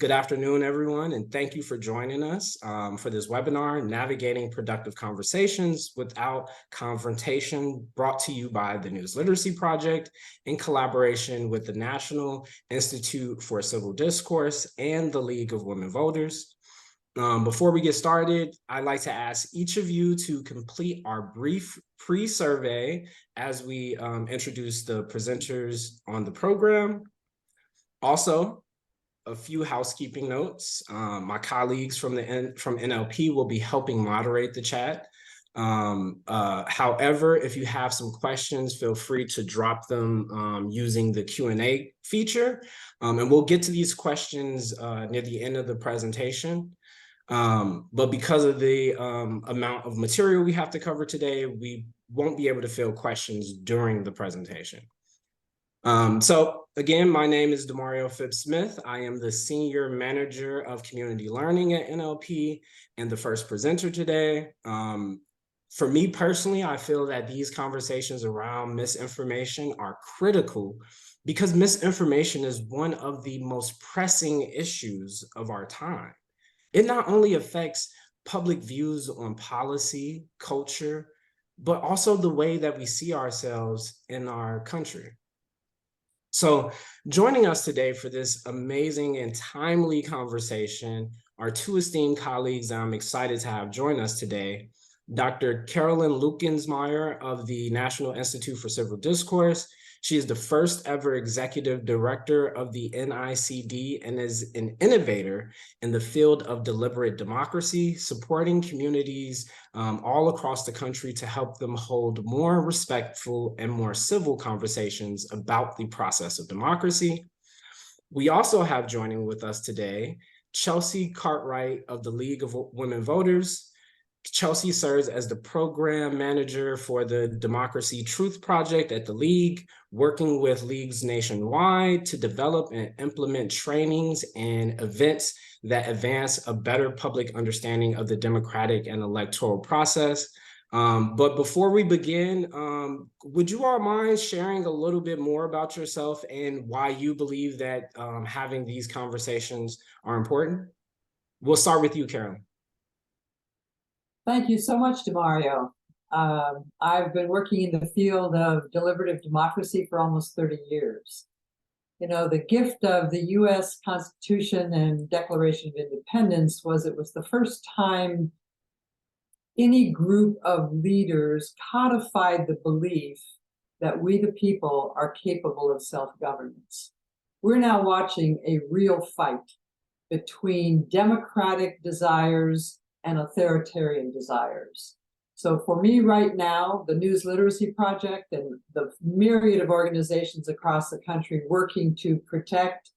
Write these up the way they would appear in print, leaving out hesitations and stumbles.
good afternoon, everyone, and thank you for joining us for this webinar, Navigating Productive Conversations Without Confrontation, brought to you by the News Literacy Project in collaboration with the National Institute for Civil Discourse and the League of Women Voters. Before we get started, I'd like to ask each of you to complete our brief pre-survey as we introduce the presenters on the program. Also, a few housekeeping notes. My colleagues from NLP will be helping moderate the chat. However, if you have some questions, feel free to drop them using the Q&A feature. And we'll get to these questions near the end of the presentation. But because of the amount of material we have to cover today, we won't be able to field questions during the presentation. So again, my name is DeMario Phipps-Smith. I am the Senior Manager of Community Learning at NLP and the first presenter today. For me personally, I feel that these conversations around misinformation are critical because misinformation is one of the most pressing issues of our time. It not only affects public views on policy, culture, but also the way that we see ourselves in our country. So joining us today for this amazing and timely conversation are two esteemed colleagues that I'm excited to have join us today. Dr. Carolyn Lukensmeyer of the National Institute for Civil Discourse. She is the first ever executive director of the NICD and is an innovator in the field of deliberate democracy, supporting communities all across the country to help them hold more respectful and more civil conversations about the process of democracy. We also have joining with us today, Chelsey Cartwright of the League of Women Voters. Chelsey serves as the program manager for the Democracy Truth Project at the League, working with leagues nationwide to develop and implement trainings and events that advance a better public understanding of the democratic and electoral process. But before we begin, would you all mind sharing a little bit more about yourself and why you believe that having these conversations are important? We'll start with you, Carolyn. Thank you so much, DeMario. I've been working in the field of deliberative democracy for almost 30 years. You know, the gift of the U.S. Constitution and Declaration of Independence was it was the first time any group of leaders codified the belief that we, the people, are capable of self-governance. We're now watching a real fight between democratic desires and authoritarian desires. So for me right now, the News Literacy Project and the myriad of organizations across the country working to protect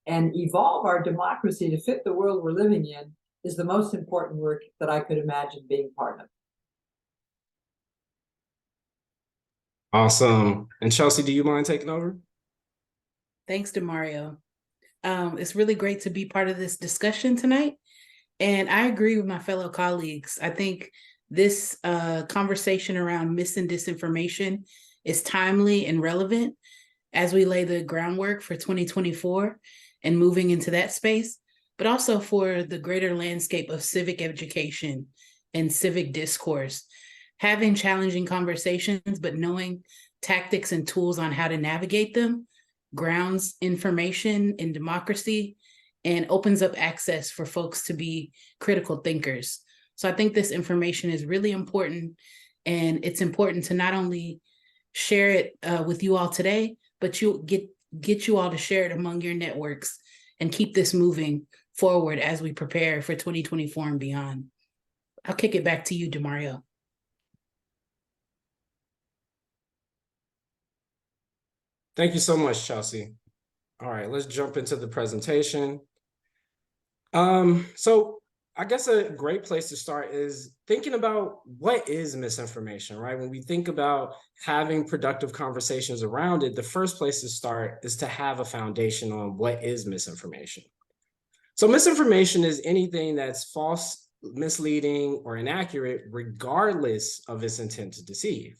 and evolve our democracy to fit the world we're living in is the most important work that I could imagine being part of. Awesome. And Chelsey, do you mind taking over? Thanks, DeMario. It's really great to be part of this discussion tonight. And I agree with my fellow colleagues. I think this conversation around mis and disinformation is timely and relevant as we lay the groundwork for 2024 and moving into that space, but also for the greater landscape of civic education and civic discourse. Having challenging conversations, but knowing tactics and tools on how to navigate them grounds information in democracy and opens up access for folks to be critical thinkers. So I think this information is really important, and it's important to not only share it with you all today, but you get you all to share it among your networks and keep this moving forward as we prepare for 2024 and beyond. I'll kick it back to you, DeMario. Thank you so much, Chelsey. All right, let's jump into the presentation. So I guess a great place to start is thinking about what is misinformation, right? When we think about having productive conversations around it, the first place to start is to have a foundation on what is misinformation. So misinformation is anything that's false, misleading, or inaccurate, regardless of its intent to deceive.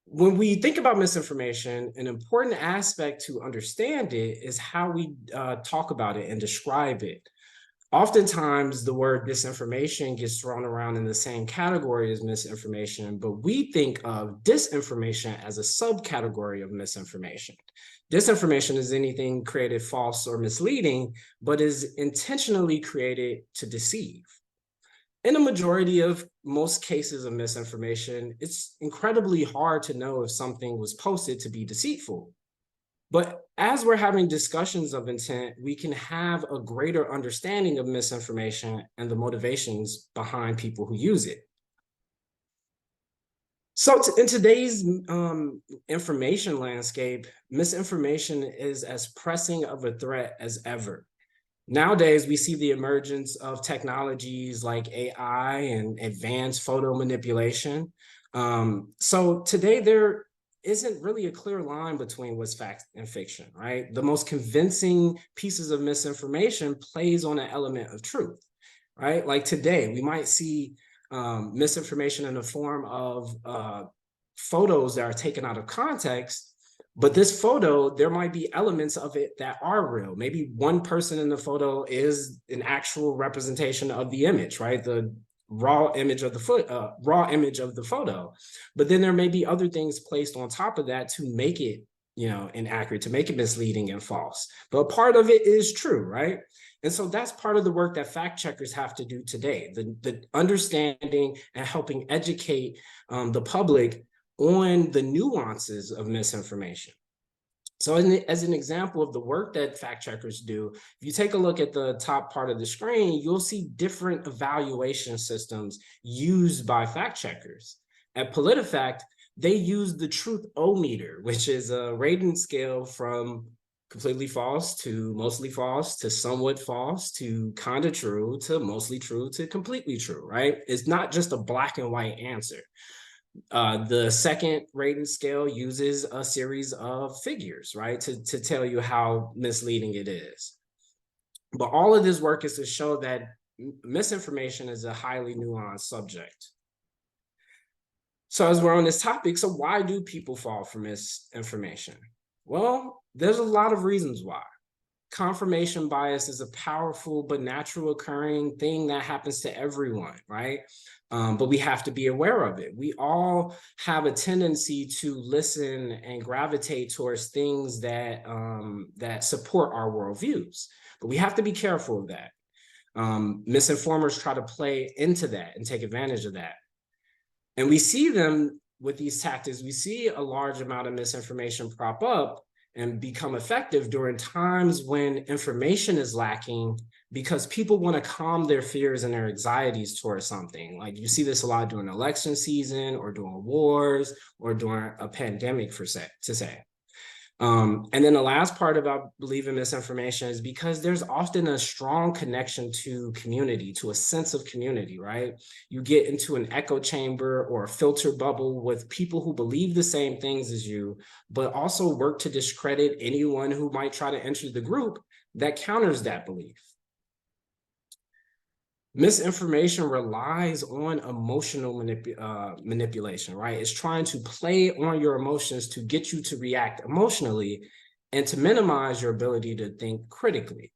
when we think about misinformation, an important aspect to understand it is how we talk about it and describe it. Oftentimes, the word disinformation gets thrown around in the same category as misinformation, but we think of disinformation as a subcategory of misinformation. Disinformation is anything created false or misleading, but is intentionally created to deceive. In a majority of most cases of misinformation, it's incredibly hard to know if something was posted to be deceitful. But as we're having discussions of intent, we can have a greater understanding of misinformation and the motivations behind people who use it. So in today's information landscape, misinformation is as pressing of a threat as ever. Nowadays, we see the emergence of technologies like AI and advanced photo manipulation. So today there isn't really a clear line between what's fact and fiction, right? The most convincing pieces of misinformation plays on an element of truth, right? Like today, we might see misinformation in the form of photos that are taken out of context. But this photo, there might be elements of it that are real. Maybe one person in the photo is an actual representation of the image, right? The raw image of the photo. But then there may be other things placed on top of that to make it, inaccurate, to make it misleading and false. But part of it is true, right? And so that's part of the work that fact checkers have to do today, the understanding and helping educate the public on the nuances of misinformation. So as an example of the work that fact checkers do, if you take a look at the top part of the screen, you'll see different evaluation systems used by fact checkers. At PolitiFact, they use the truth-o-meter, which is a rating scale from completely false to mostly false to somewhat false to kind of true to mostly true to completely true, right? It's not just a black and white answer. The second rating scale uses a series of figures, right, to tell you how misleading it is. But all of this work is to show that misinformation is a highly nuanced subject. So as we're on this topic, so why do people fall for misinformation? Well, there's a lot of reasons why. Confirmation bias is a powerful but natural occurring thing that happens to everyone, right? But we have to be aware of it. We all have a tendency to listen and gravitate towards things that that support our worldviews, but we have to be careful of that. Misinformers try to play into that and take advantage of that. And we see them with these tactics. We see a large amount of misinformation prop up and become effective during times when information is lacking because people want to calm their fears and their anxieties towards something. Like you see this a lot during election season or during wars or during a pandemic, to say. And then the last part about believing misinformation is because there's often a strong connection to community, to a sense of community, right? You get into an echo chamber or a filter bubble with people who believe the same things as you, but also work to discredit anyone who might try to enter the group that counters that belief. Misinformation relies on emotional manipulation, right? It's trying to play on your emotions to get you to react emotionally and to minimize your ability to think critically.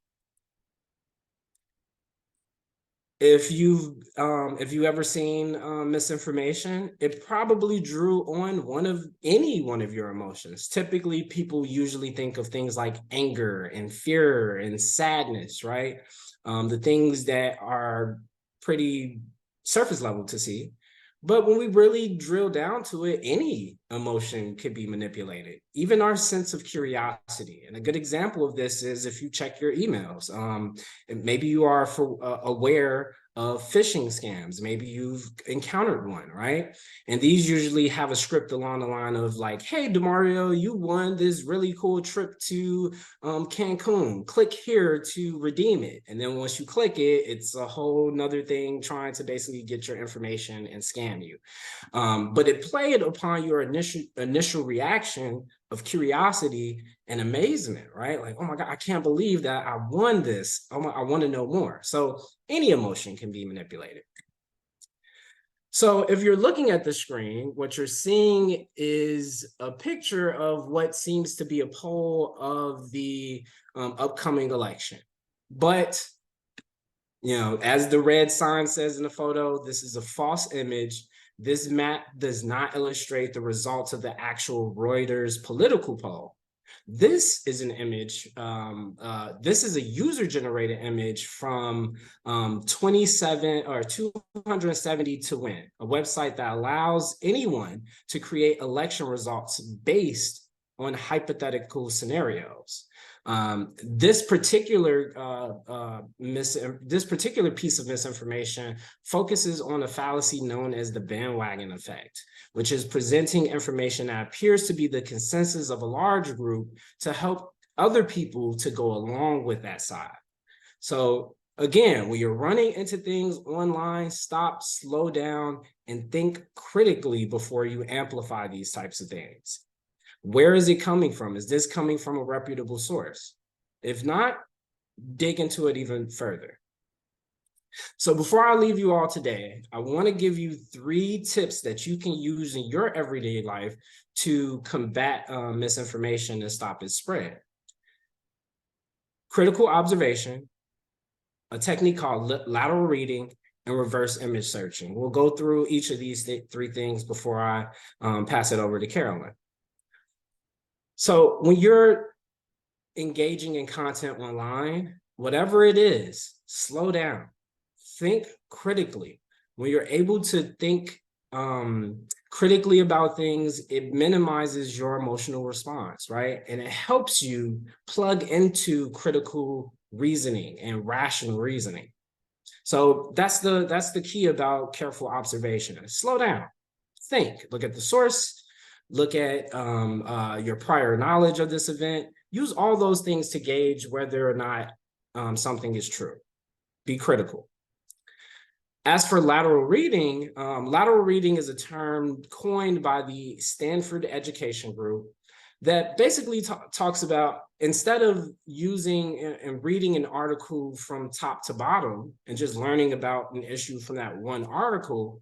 If you've ever seen misinformation, it probably drew on any one of your emotions. Typically, people usually think of things like anger and fear and sadness, right? The things that are pretty surface level to see. But when we really drill down to it, any emotion could be manipulated, even our sense of curiosity. And a good example of this is if you check your emails. Maybe you are aware of phishing scams. Maybe you've encountered one, right? And these usually have a script along the line of like, hey, DeMario, you won this really cool trip to Cancun. Click here to redeem it. And then once you click it, it's a whole nother thing trying to basically get your information and scam you. But it played upon your initial reaction of curiosity and amazement, right? Like, oh my God, I can't believe that I won this. I want to know more. So any emotion can be manipulated. So if you're looking at the screen, what you're seeing is a picture of what seems to be a poll of the upcoming election. But, you know, as the red sign says in the photo, this is a false image. This map does not illustrate the results of the actual Reuters political poll. This is an image, this is a user-generated image from 270 to Win, a website that allows anyone to create election results based on hypothetical scenarios. This particular piece of misinformation focuses on a fallacy known as the bandwagon effect, which is presenting information that appears to be the consensus of a large group to help other people to go along with that side. So again, when you're running into things online, stop, slow down, and think critically before you amplify these types of things. Where is it coming from? Is this coming from a reputable source? If not, dig into it even further. So before I leave you all today, I want to give you 3 tips that you can use in your everyday life to combat misinformation and stop its spread. Critical observation, a technique called lateral reading, and reverse image searching. We'll go through each of these 3 things before I pass it over to Carolyn. So when you're engaging in content online, whatever it is, slow down, think critically. When you're able to think critically about things, it minimizes your emotional response, right? And it helps you plug into critical reasoning and rational reasoning. So that's the key about careful observation. Slow down, think, look at the source, look at your prior knowledge of this event. Use all those things to gauge whether or not something is true. Be critical. As for lateral reading is a term coined by the Stanford Education Group that basically talks about, instead of using and reading an article from top to bottom and just learning about an issue from that one article,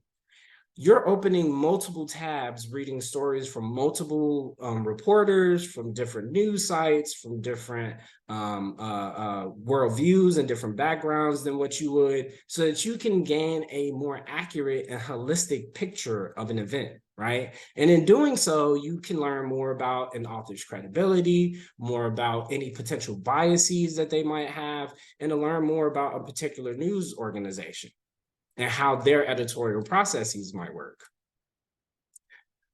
you're opening multiple tabs, reading stories from multiple reporters, from different news sites, from different worldviews and different backgrounds than what you would, so that you can gain a more accurate and holistic picture of an event, right? And in doing so, you can learn more about an author's credibility, more about any potential biases that they might have, and to learn more about a particular news organization and how their editorial processes might work.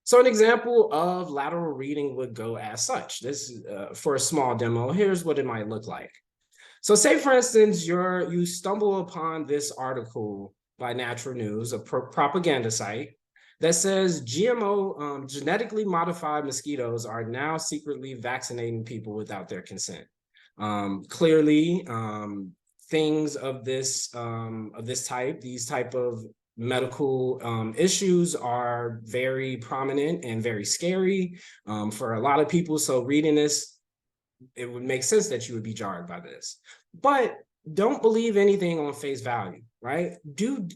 So an example of lateral reading would go as such. This is for a small demo. Here's what it might look like. So say, for instance, you stumble upon this article by Natural News, a propaganda site, that says GMO, genetically modified mosquitoes, are now secretly vaccinating people without their consent. Clearly, things of this type, these type of medical issues, are very prominent and very scary for a lot of people. So reading this, it would make sense that you would be jarred by this. But don't believe anything on face value, right? Do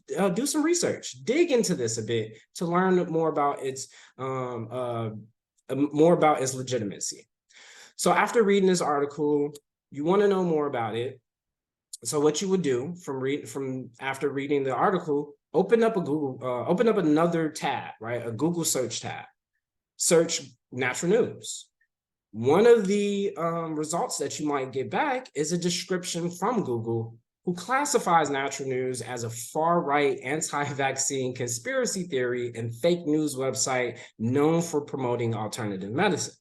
some research, dig into this a bit to learn more about its legitimacy. So after reading this article, you want to know more about it. So what you would do after reading the article, open up another tab, right? A Google search tab. Search Natural News. One of the results that you might get back is a description from Google, who classifies Natural News as a far-right anti-vaccine conspiracy theory and fake news website known for promoting alternative medicine.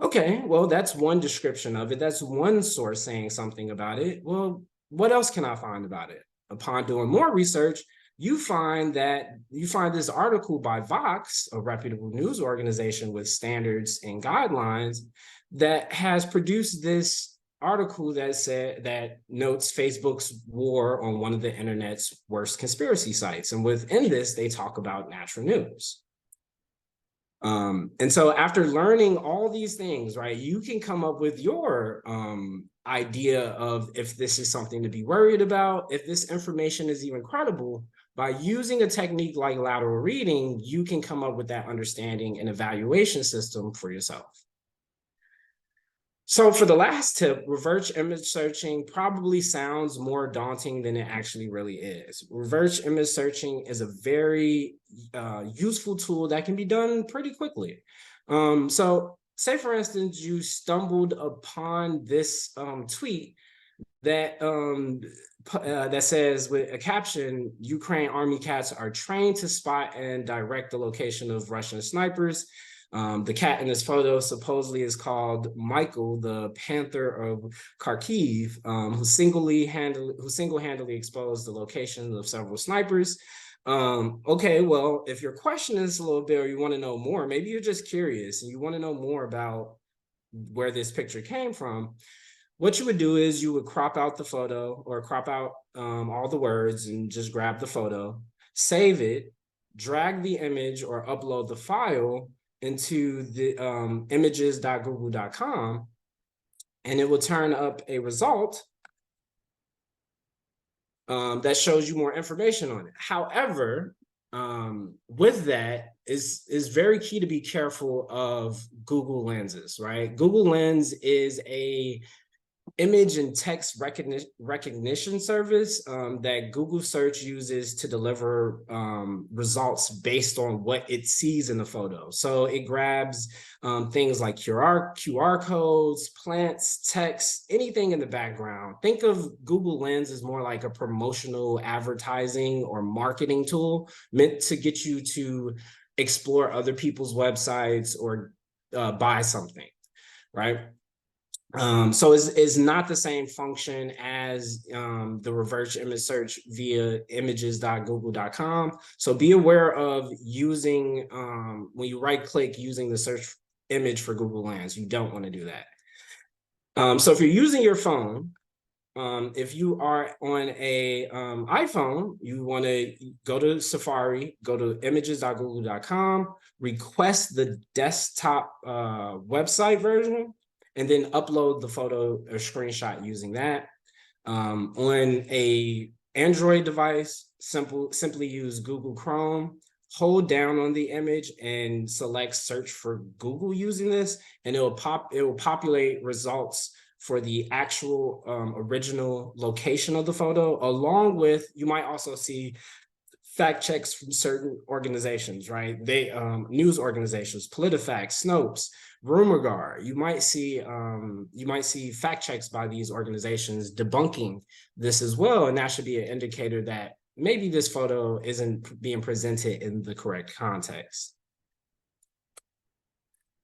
Okay, well, that's one description of it. That's one source saying something about it. Well, what else can I find about it? Upon doing more research, you find this article by Vox, a reputable news organization with standards and guidelines, that has produced this article that notes Facebook's war on one of the internet's worst conspiracy sites. And within this, they talk about Natural News. And so after learning all these things, right, you can come up with your idea of if this is something to be worried about, if this information is even credible, By using a technique like lateral reading, you can come up with that understanding and evaluation system for yourself. So for the last tip, reverse image searching probably sounds more daunting than it actually really is. Reverse image searching is a very useful tool that can be done pretty quickly. So say, for instance, you stumbled upon this tweet that that says, with a caption, "Ukraine Army cats are trained to spot and direct the location of Russian snipers." The cat in this photo supposedly is called Michael, the Panther of Kharkiv, who single-handedly exposed the location of several snipers. Okay, well, if you're questioning this a little bit, or you want to know more, maybe you're just curious and you want to know more about where this picture came from, what you would do is you would crop out the photo, or crop out all the words, and just grab the photo, save it, drag the image or upload the file into the images.google.com, and it will turn up a result that shows you more information on it. However, with that, is very key to be careful of Google Lenses, right? Google Lens is a image and text recognition service that Google search uses to deliver results based on what it sees in the photo. So it grabs things like QR codes, plants, text, anything in the background. Think of Google Lens as more like a promotional advertising or marketing tool meant to get you to explore other people's websites or buy something, right? So it's not the same function as the reverse image search via images.google.com. So be aware of using, when you right click, using the search image for Google Lens. You don't want to do that. So if you're using your phone, if you are on a iPhone, you want to go to Safari, go to images.google.com, request the desktop website version, and then upload the photo or screenshot using that. On a Android device, simply use Google Chrome, hold down on the image and select search for Google using this, and it will populate results for the actual original location of the photo, along with, you might also see fact checks from certain organizations, right? They news organizations, PolitiFact, Snopes, RumorGuard. You might see fact checks by these organizations debunking this as well, and that should be an indicator that maybe this photo isn't being presented in the correct context.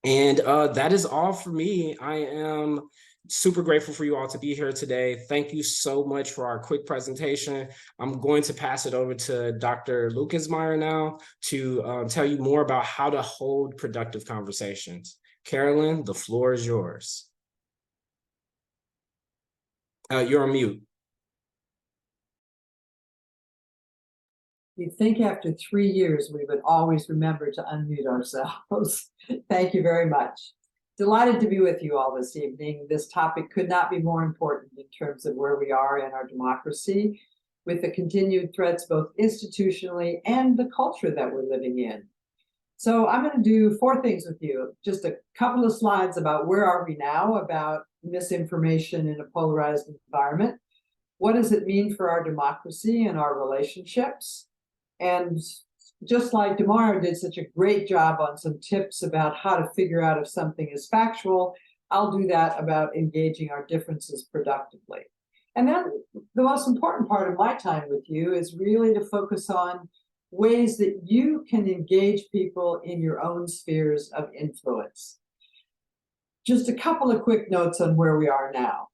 And that is all for me. I am super grateful for you all to be here today. Thank you so much for our quick presentation. I'm going to pass it over to Dr. Lukensmeyer now to tell you more about how to hold productive conversations. Carolyn, the floor is yours. You're on mute. You'd think after 3 years, we would always remember to unmute ourselves. Thank you very much. Delighted to be with you all this evening. This topic could not be more important in terms of where we are in our democracy, with the continued threats both institutionally and the culture that we're living in. So I'm going to do 4 things with you. Just a couple of slides about where are we now about misinformation in a polarized environment. What does it mean for our democracy and our relationships? And just like DeMario did such a great job on some tips about how to figure out if something is factual, I'll do that about engaging our differences productively. And then the most important part of my time with you is really to focus on ways that you can engage people in your own spheres of influence. Just a couple of quick notes on where we are now.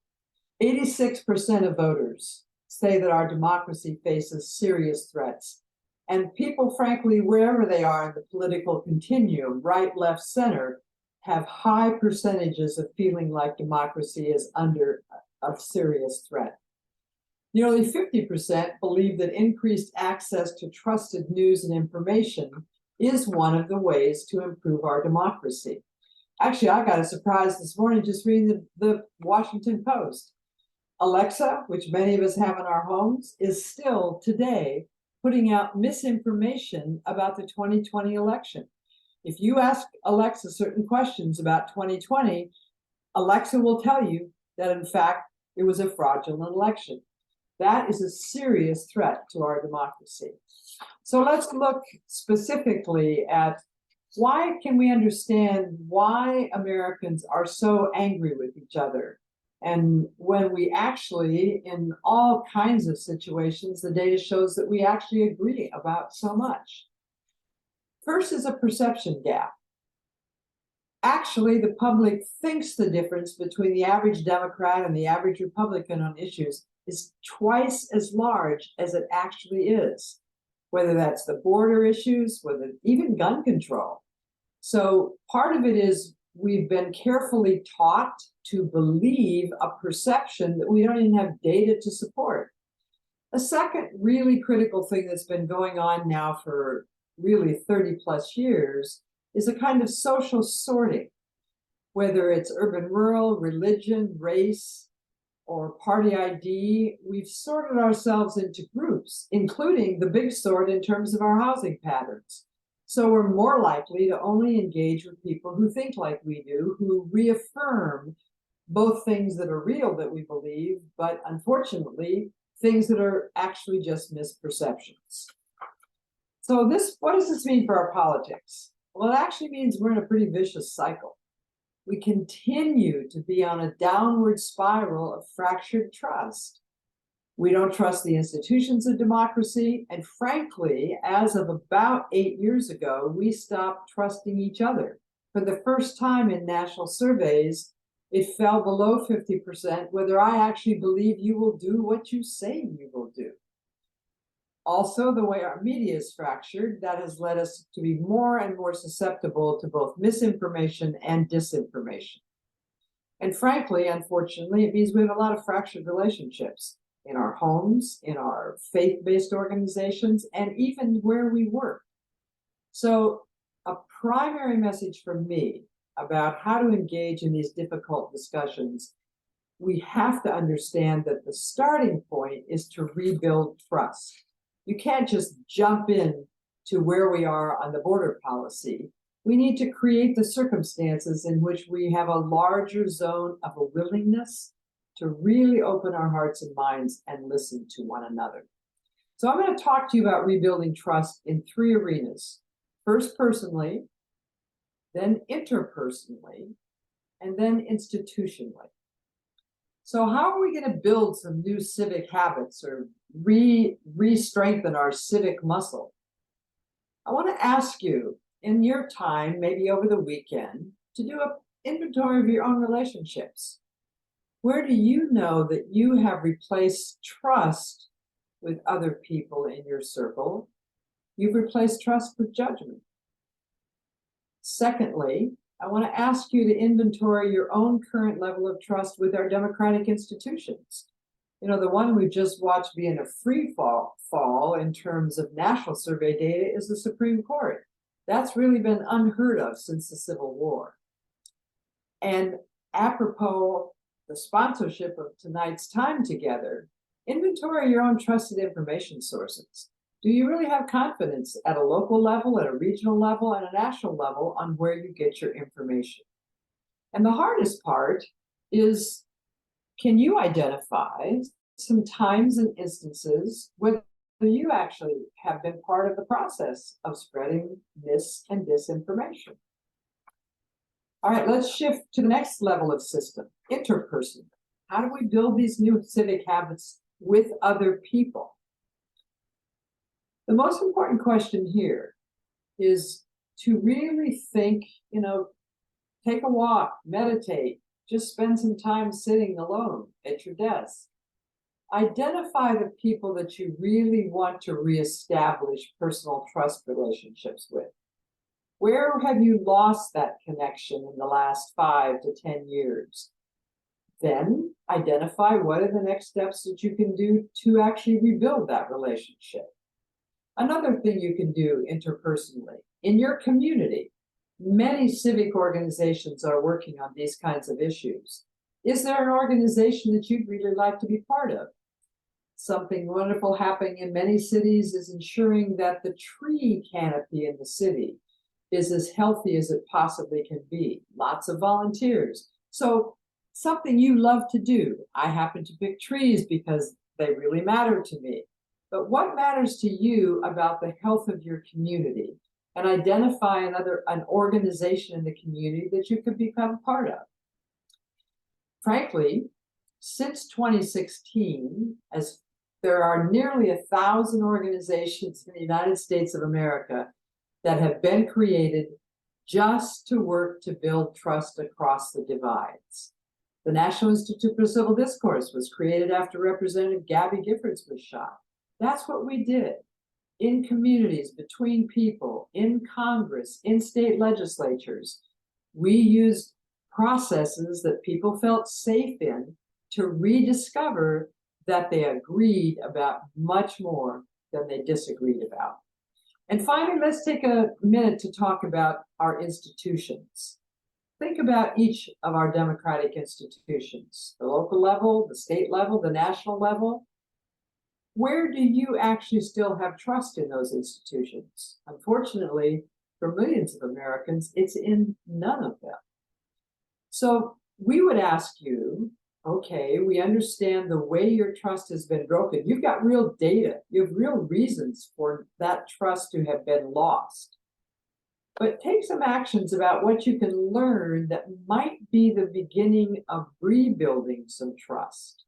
86% of voters say that our democracy faces serious threats. And people, frankly, wherever they are in the political continuum, right, left, center, have high percentages of feeling like democracy is under a serious threat. Nearly 50% believe that increased access to trusted news and information is one of the ways to improve our democracy. Actually, I got a surprise this morning just reading the Washington Post. Alexa, which many of us have in our homes, is still today putting out misinformation about the 2020 election. If you ask Alexa certain questions about 2020, Alexa will tell you that, in fact, it was a fraudulent election. That is a serious threat to our democracy. So let's look specifically at why can we understand why Americans are so angry with each other. And when we actually, in all kinds of situations, the data shows that we actually agree about so much. First is a perception gap. Actually, the public thinks the difference between the average Democrat and the average Republican on issues is twice as large as it actually is, whether that's the border issues, whether even gun control. So part of it is we've been carefully taught to believe a perception that we don't even have data to support. A second really critical thing that's been going on now for really 30 plus years is a kind of social sorting, whether it's urban, rural, religion, race, or party ID. We've sorted ourselves into groups, including the big sort in terms of our housing patterns. So we're more likely to only engage with people who think like we do, who reaffirm both things that are real that we believe, but unfortunately, things that are actually just misperceptions. So what does this mean for our politics? Well, it actually means we're in a pretty vicious cycle. We continue to be on a downward spiral of fractured trust. We don't trust the institutions of democracy. And frankly, as of about 8 years ago, we stopped trusting each other. For the first time in national surveys, it fell below 50% whether I actually believe you will do what you say you will do. Also, the way our media is fractured, that has led us to be more and more susceptible to both misinformation and disinformation. And frankly, unfortunately, it means we have a lot of fractured relationships in our homes, in our faith-based organizations, and even where we work. So a primary message from me about how to engage in these difficult discussions, we have to understand that the starting point is to rebuild trust. You can't just jump in to where we are on the border policy. We need to create the circumstances in which we have a larger zone of a willingness to really open our hearts and minds and listen to one another. So I'm going to talk to you about rebuilding trust in 3 arenas. First, personally, then interpersonally, and then institutionally. So how are we going to build some new civic habits or re-strengthen our civic muscle? I want to ask you, in your time, maybe over the weekend, to do an inventory of your own relationships. Where do you know that you have replaced trust with other people in your circle? You've replaced trust with judgment. Secondly, I want to ask you to inventory your own current level of trust with our democratic institutions. You know, the one we just watched be in a free fall in terms of national survey data is the Supreme Court. That's really been unheard of since the Civil War. And apropos the sponsorship of tonight's time together, inventory your own trusted information sources. Do you really have confidence at a local level, at a regional level, and a national level on where you get your information? And the hardest part is, can you identify some times and instances where you actually have been part of the process of spreading mis and disinformation? All right, let's shift to the next level of system, interpersonal. How do we build these new civic habits with other people? The most important question here is to really think, take a walk, meditate, just spend some time sitting alone at your desk. Identify the people that you really want to reestablish personal trust relationships with. Where have you lost that connection in the last 5 to 10 years? Then identify what are the next steps that you can do to actually rebuild that relationship. Another thing you can do interpersonally, in your community, many civic organizations are working on these kinds of issues. Is there an organization that you'd really like to be part of? something wonderful happening in many cities is ensuring that the tree canopy in the city is as healthy as it possibly can be. Lots of volunteers. So something you love to do. I happen to pick trees because they really matter to me. But what matters to you about the health of your community? And identify an organization in the community that you could become part of. Frankly, since 2016, as there are nearly 1,000 organizations in the United States of America that have been created just to work to build trust across the divides. The National Institute for Civil Discourse was created after Representative Gabby Giffords was shot. That's what we did in communities, between people, in Congress, in state legislatures. We used processes that people felt safe in to rediscover that they agreed about much more than they disagreed about. And finally, let's take a minute to talk about our institutions. Think about each of our democratic institutions, the local level, the state level, the national level. Where do you actually still have trust in those institutions? Unfortunately, for millions of Americans, it's in none of them. So we would ask you, okay, we understand the way your trust has been broken. You've got real data. You have real reasons for that trust to have been lost. But take some actions about what you can learn that might be the beginning of rebuilding some trust.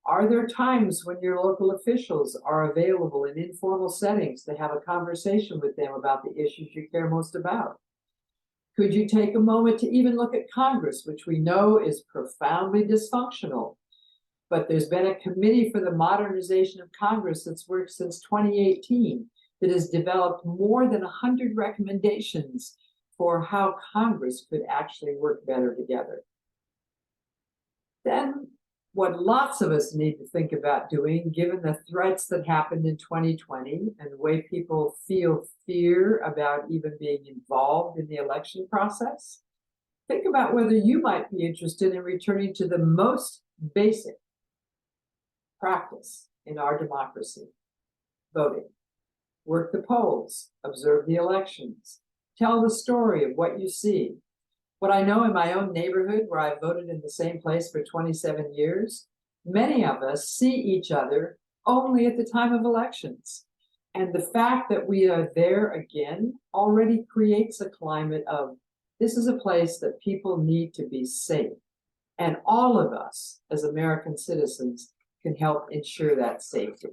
Are there times when your local officials are available in informal settings to have a conversation with them about the issues you care most about? Could you take a moment to even look at Congress, which we know is profoundly dysfunctional, but there's been a committee for the modernization of Congress that's worked since 2018 that has developed more than 100 recommendations for how Congress could actually work better together. Then, what lots of us need to think about doing, given the threats that happened in 2020 and the way people feel fear about even being involved in the election process, think about whether you might be interested in returning to the most basic practice in our democracy: voting. Work the polls, observe the elections, tell the story of what you see. What I know in my own neighborhood, where I voted in the same place for 27 years, many of us see each other only at the time of elections. And the fact that we are there again already creates a climate of, this is a place that people need to be safe. And all of us as American citizens can help ensure that safety.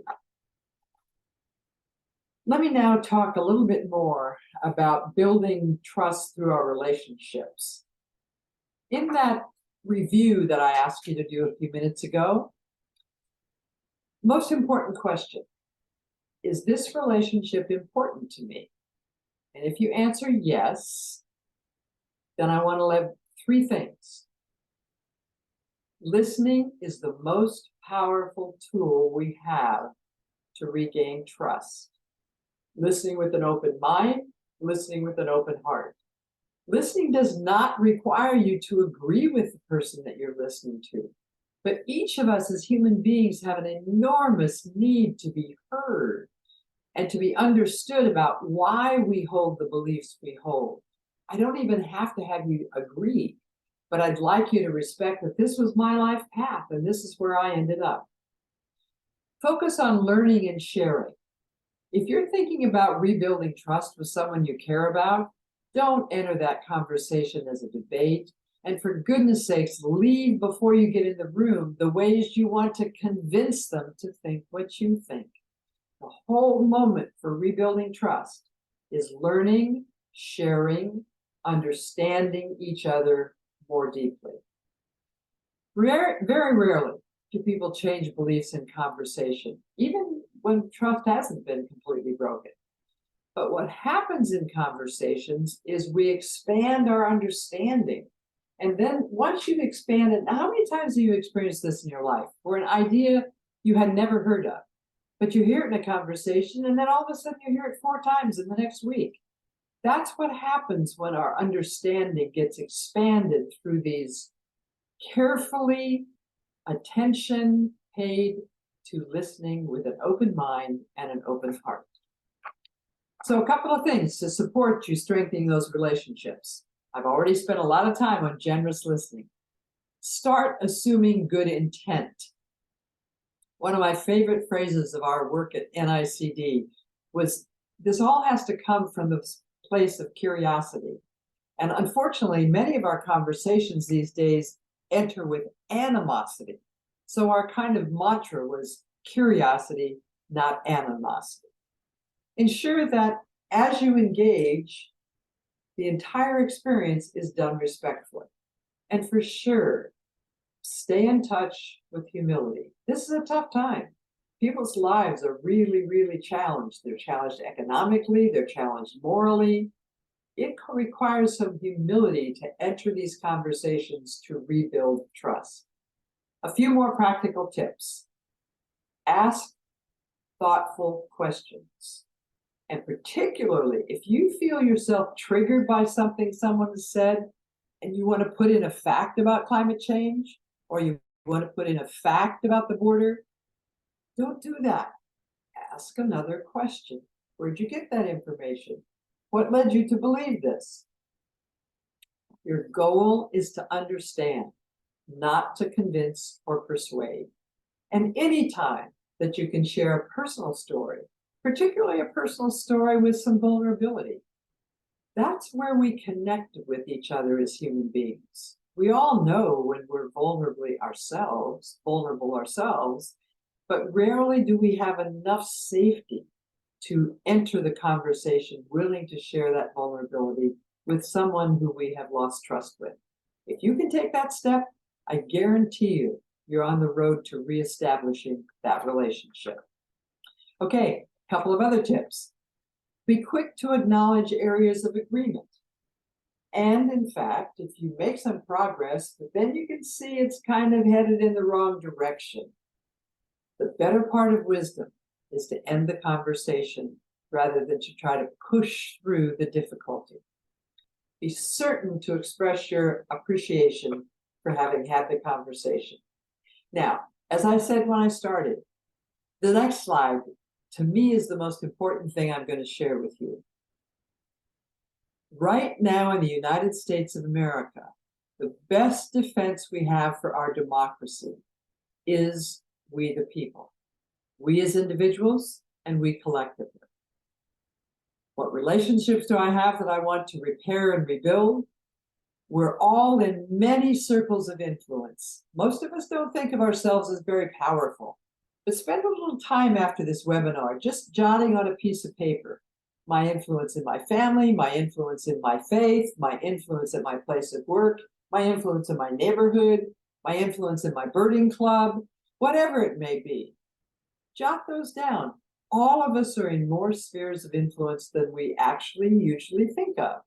Let me now talk a little bit more about building trust through our relationships. In that review that I asked you to do a few minutes ago, most important question, is this relationship important to me? And if you answer yes, then I want to leave 3 things. Listening is the most powerful tool we have to regain trust. Listening with an open mind, listening with an open heart. Listening does not require you to agree with the person that you're listening to, but each of us as human beings have an enormous need to be heard and to be understood about why we hold the beliefs we hold. I don't even have to have you agree, but I'd like you to respect that this was my life path and this is where I ended up. Focus on learning and sharing. If you're thinking about rebuilding trust with someone you care about, don't enter that conversation as a debate. And for goodness sakes, leave before you get in the room the ways you want to convince them to think what you think. The whole moment for rebuilding trust is learning, sharing, understanding each other more deeply. Very rarely do people change beliefs in conversation, even when trust hasn't been completely broken. But what happens in conversations is we expand our understanding. And then once you've expanded, how many times have you experienced this in your life, where an idea you had never heard of, but you hear it in a conversation, and then all of a sudden you hear it 4 times in the next week? That's what happens when our understanding gets expanded through these carefully attention paid to listening with an open mind and an open heart. So a couple of things to support you strengthening those relationships. I've already spent a lot of time on generous listening. Start assuming good intent. One of my favorite phrases of our work at NICD was, this all has to come from the place of curiosity. And unfortunately, many of our conversations these days enter with animosity. So our kind of mantra was curiosity, not animosity. Ensure that as you engage, the entire experience is done respectfully. And for sure, stay in touch with humility. This is a tough time. People's lives are really, really challenged. They're challenged economically, they're challenged morally. It requires some humility to enter these conversations to rebuild trust. A few more practical tips. Ask thoughtful questions. And particularly, if you feel yourself triggered by something someone has said, and you want to put in a fact about climate change, or you want to put in a fact about the border, don't do that. Ask another question. Where'd you get that information? What led you to believe this? Your goal is to understand, not to convince or persuade. And any time that you can share a personal story, particularly a personal story with some vulnerability, that's where we connect with each other as human beings. We all know when we're vulnerable ourselves, but rarely do we have enough safety to enter the conversation willing to share that vulnerability with someone who we have lost trust with. If you can take that step, I guarantee you, you're on the road to reestablishing that relationship. Okay, a couple of other tips. Be quick to acknowledge areas of agreement. And in fact, if you make some progress, but then you can see it's kind of headed in the wrong direction, the better part of wisdom is to end the conversation rather than to try to push through the difficulty. Be certain to express your appreciation for having had the conversation. Now, as I said when I started, the next slide, to me, is the most important thing I'm going to share with you. Right now in the United States of America, the best defense we have for our democracy is we the people. We as individuals and we collectively. What relationships do I have that I want to repair and rebuild? We're all in many circles of influence. Most of us don't think of ourselves as very powerful, but spend a little time after this webinar just jotting on a piece of paper my influence in my family, my influence in my faith, my influence at my place of work, my influence in my neighborhood, my influence in my birding club, whatever it may be. Jot those down. All of us are in more spheres of influence than we actually usually think of.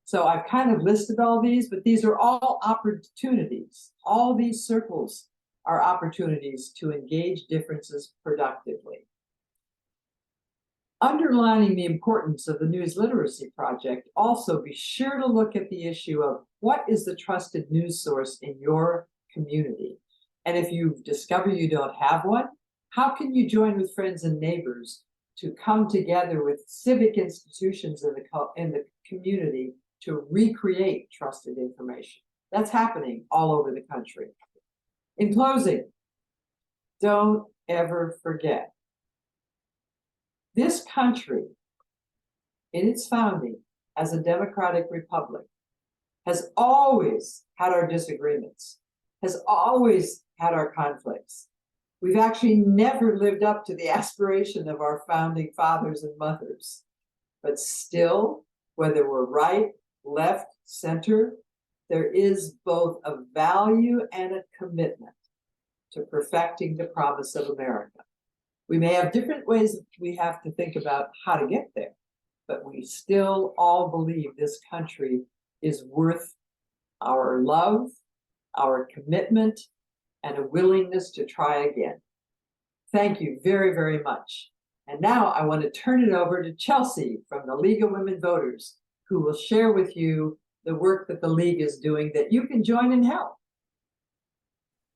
So I've kind of listed all these, but these are all opportunities. All these circles are opportunities to engage differences productively. Underlining the importance of the News Literacy Project, also be sure to look at the issue of what is the trusted news source in your community. And if you discover you don't have one, how can you join with friends and neighbors to come together with civic institutions in the community to recreate trusted information? That's happening all over the country. In closing, don't ever forget, this country, in its founding as a democratic republic, has always had our disagreements, has always had our conflicts. We've actually never lived up to the aspiration of our founding fathers and mothers. But still, whether we're right, left, center, there is both a value and a commitment to perfecting the promise of America. We may have different ways we have to think about how to get there, but we still all believe this country is worth our love, our commitment, and a willingness to try again. Thank you very, very much. And now I want to turn it over to Chelsey from the League of Women Voters, who will share with you the work that the League is doing that you can join and help.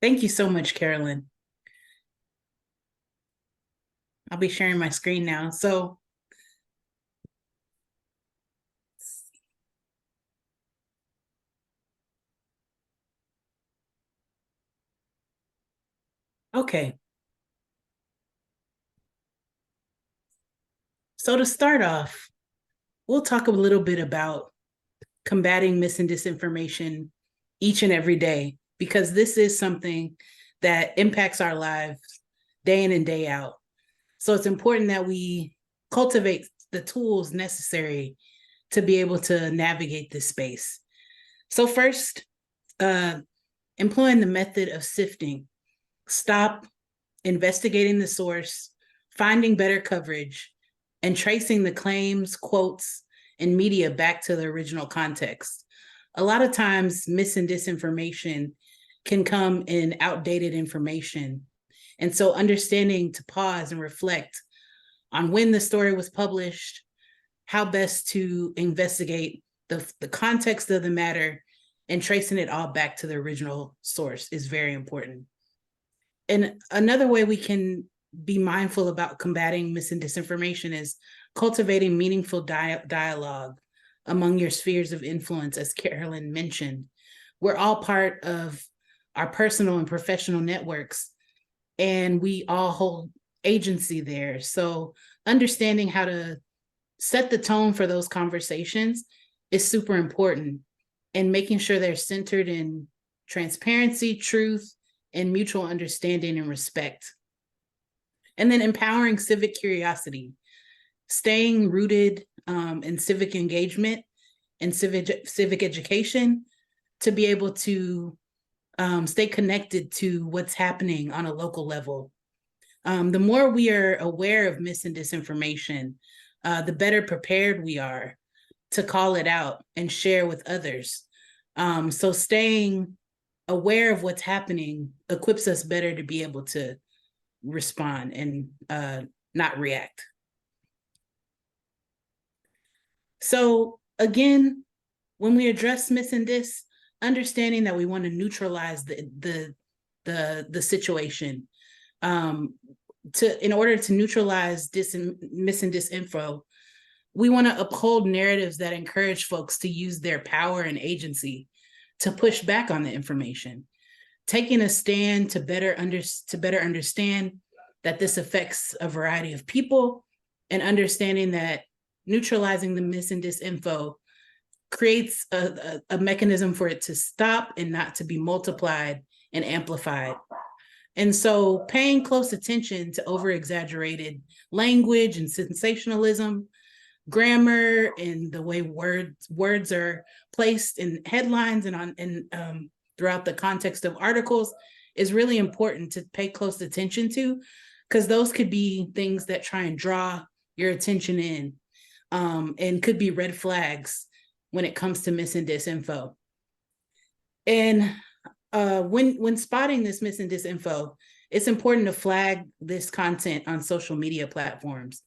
Thank you so much, Carolyn. I'll be sharing my screen now. So okay. So to start off, we'll talk a little bit about combating mis and disinformation each and every day, because this is something that impacts our lives day in and day out. So it's important that we cultivate the tools necessary to be able to navigate this space. So first, employing the method of sifting. Stop investigating the source, finding better coverage, and tracing the claims, quotes, and media back to the original context. A lot of times, mis and disinformation can come in outdated information. And so understanding to pause and reflect on when the story was published, how best to investigate the context of the matter, and tracing it all back to the original source is very important. And another way we can be mindful about combating mis and disinformation is cultivating meaningful dialogue among your spheres of influence, as Carolyn mentioned. We're all part of our personal and professional networks, and we all hold agency there. So understanding how to set the tone for those conversations is super important, and making sure they're centered in transparency, truth, and mutual understanding and respect. And then empowering civic curiosity, staying rooted in civic engagement and civic education to be able to stay connected to what's happening on a local level. The more we are aware of mis and disinformation, the better prepared we are to call it out and share with others. So staying aware of what's happening equips us better to be able to respond and not react. So again, when we address mis and dis, understanding that we want to neutralize the situation. In order to neutralize mis and disinfo, we want to uphold narratives that encourage folks to use their power and agency to push back on the information, taking a stand to better understand that this affects a variety of people, and understanding that neutralizing the mis and disinfo creates a mechanism for it to stop and not to be multiplied and amplified. And so paying close attention to over-exaggerated language and sensationalism, grammar, and the way words are placed in headlines and throughout the context of articles is really important to pay close attention to, because those could be things that try and draw your attention in, and could be red flags when it comes to mis and disinfo. And when spotting this mis and disinfo, it's important to flag this content on social media platforms.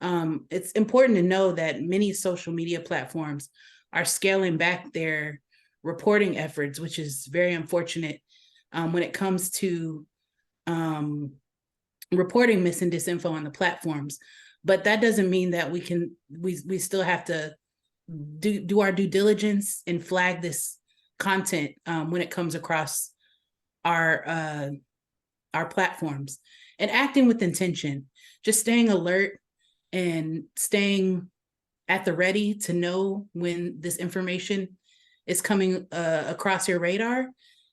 It's important to know that many social media platforms are scaling back their reporting efforts, which is very unfortunate when it comes to reporting mis and disinfo on the platforms. But that doesn't mean that we still have to do our due diligence and flag this content when it comes across our platforms, and acting with intention, just staying alert and staying at the ready to know when this information is coming across your radar,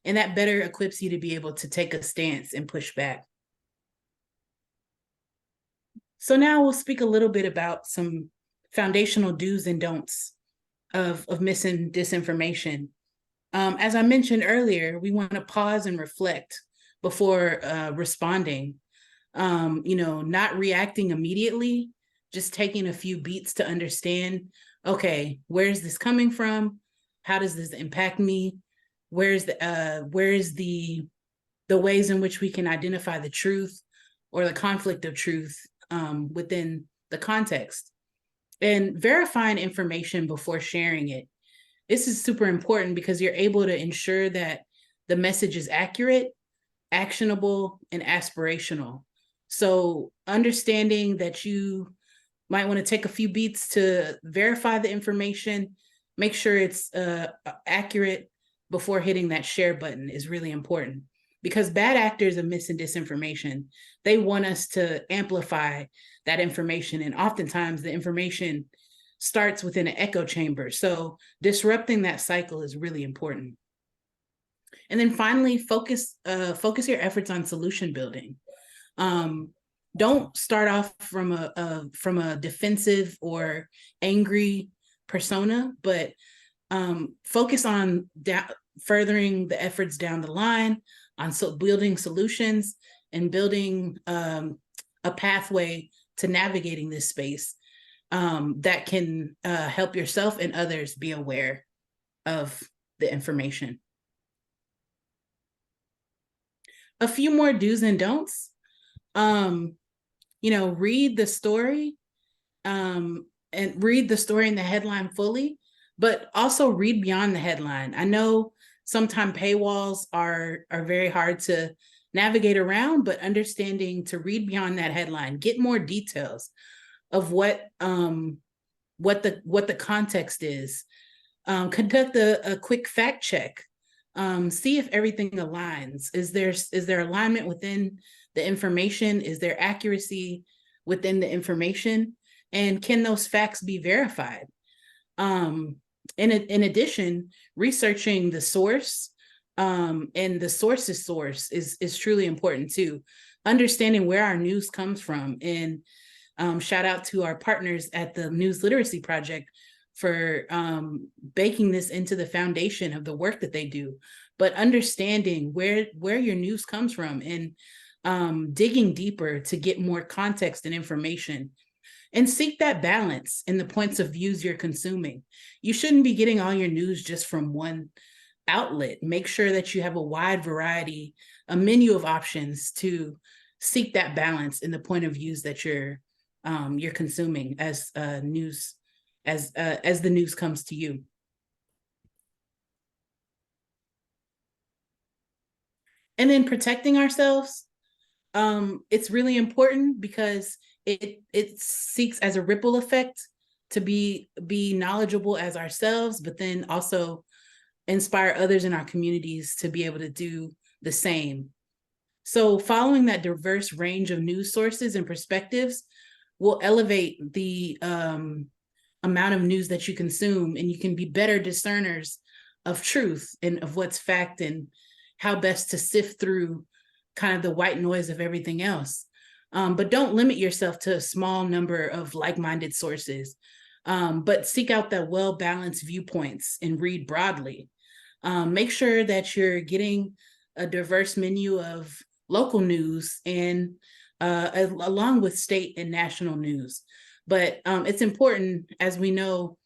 and that better equips you to be able to take a stance and push back. So now we'll speak a little bit about some foundational do's and don'ts of mis and disinformation. As I mentioned earlier, we want to pause and reflect before responding. Not reacting immediately, just taking a few beats to understand, okay, where's this coming from? How does this impact me? Where's the ways in which we can identify the truth or the conflict of truth within the context? And verifying information before sharing it. This is super important because you're able to ensure that the message is accurate, actionable, and aspirational. So understanding that you might want to take a few beats to verify the information, make sure it's accurate before hitting that share button is really important, because bad actors of mis and disinformation, they want us to amplify that information. And oftentimes the information starts within an echo chamber. So disrupting that cycle is really important. And then finally, focus your efforts on solution building. Don't start off from a defensive or angry persona, but focus on furthering the efforts down the line, on building solutions and building a pathway to navigating this space that can help yourself and others be aware of the information. A few more do's and don'ts. Read the story and read the story and the headline fully, but also read beyond the headline. I know sometimes paywalls are very hard to navigate around, but understanding to read beyond that headline, get more details of what the context is. Conduct a quick fact check. See if everything aligns. Is there alignment within the information? Is there accuracy within the information? And can those facts be verified? In addition, researching the source and the source's source is truly important too. Understanding where our news comes from. And shout out to our partners at the News Literacy Project for baking this into the foundation of the work that they do. But understanding where your news comes from and digging deeper to get more context and information. And seek that balance in the points of views you're consuming. You shouldn't be getting all your news just from one outlet. Make sure that you have a wide variety, a menu of options to seek that balance in the point of views that you're consuming as news, as the news comes to you. And then protecting ourselves. It's really important because it seeks as a ripple effect to be knowledgeable as ourselves, but then also inspire others in our communities to be able to do the same. So following that diverse range of news sources and perspectives will elevate the amount of news that you consume, and you can be better discerners of truth and of what's fact and how best to sift through kind of the white noise of everything else. But don't limit yourself to a small number of like-minded sources, but seek out the well-balanced viewpoints and read broadly. Make sure that you're getting a diverse menu of local news and along with state and national news. But it's important, as we know,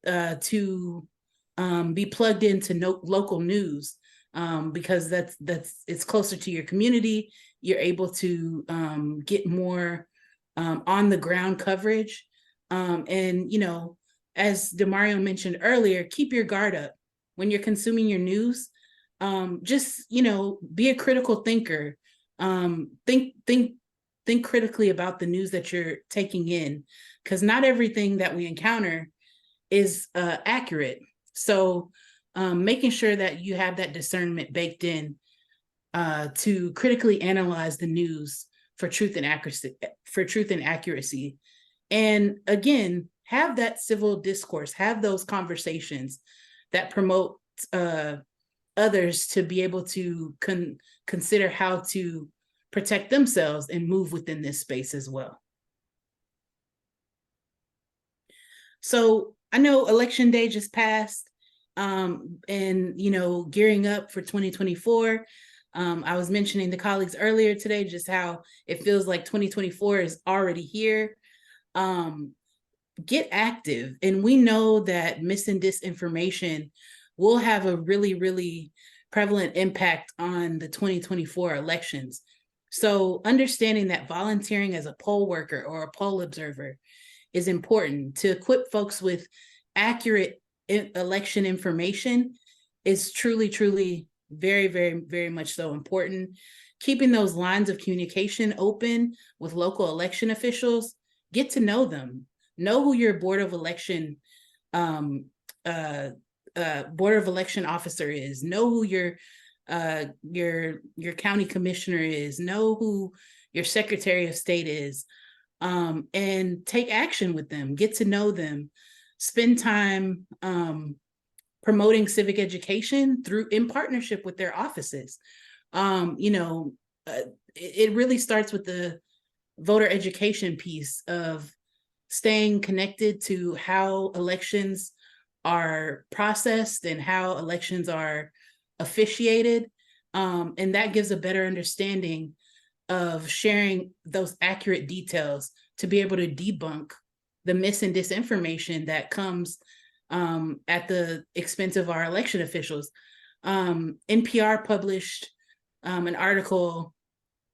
to be plugged into local news because it's closer to your community. You're able to get more on the ground coverage. And, as DeMario mentioned earlier, keep your guard up when you're consuming your news. Just, be a critical thinker. Think critically about the news that you're taking in, because not everything that we encounter is accurate. So making sure that you have that discernment baked in to critically analyze the news for truth and accuracy. And again, have that civil discourse, have those conversations that promote others to be able to consider how to protect themselves and move within this space as well. So I know Election Day just passed, and gearing up for 2024. I was mentioning to colleagues earlier today just how it feels like 2024 is already here. Get active. And we know that mis and disinformation will have a really, really prevalent impact on the 2024 elections. So understanding that volunteering as a poll worker or a poll observer is important. To equip folks with accurate election information is truly, truly Very, very, very much so important. Keeping those lines of communication open with local election officials, get to know them, know who your board of election officer is, know who your county commissioner is, know who your secretary of state is, and take action with them, get to know them, spend time promoting civic education in partnership with their offices. It really starts with the voter education piece of staying connected to how elections are processed and how elections are officiated. And that gives a better understanding of sharing those accurate details to be able to debunk the mis and disinformation that comes at the expense of our election officials. NPR published an article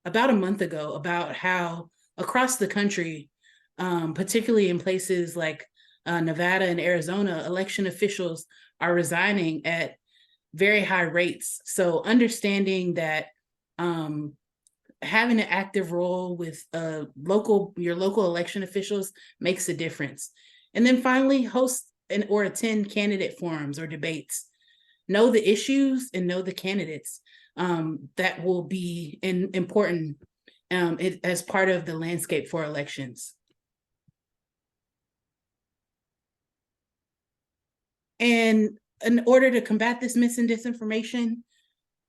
about a month ago about how across the country, particularly in places like Nevada and Arizona, election officials are resigning at very high rates. So understanding that having an active role with your local election officials makes a difference. And then finally, host or attend candidate forums or debates. Know the issues and know the candidates that will be important as part of the landscape for elections. And in order to combat this mis and disinformation